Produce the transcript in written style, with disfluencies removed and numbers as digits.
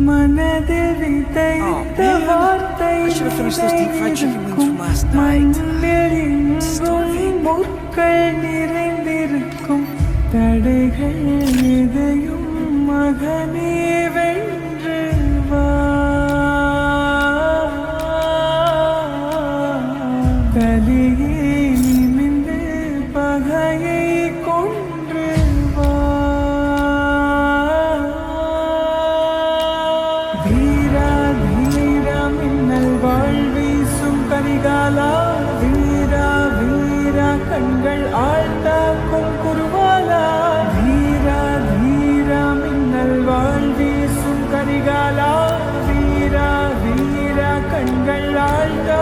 மனதில் விதைத்த வார்த்தை முற்கள் நிறைந்திருக்கும் தடைகள் எதையும் மகனே வென்று வா. தலையே நிமிந்து பகையை கொன்று வா. வீரா வீரா மின்னல் வாழ்வீசும் கரிகாலா, வீரா வீரா கண்கள் ஆழ்ந்தாக்கும் குருவாலா. வீரா வீரா மின்னல் வாழ்வீசும் கரிகாலா, வீரா வீரா கண்கள் ஆழ்ந்தா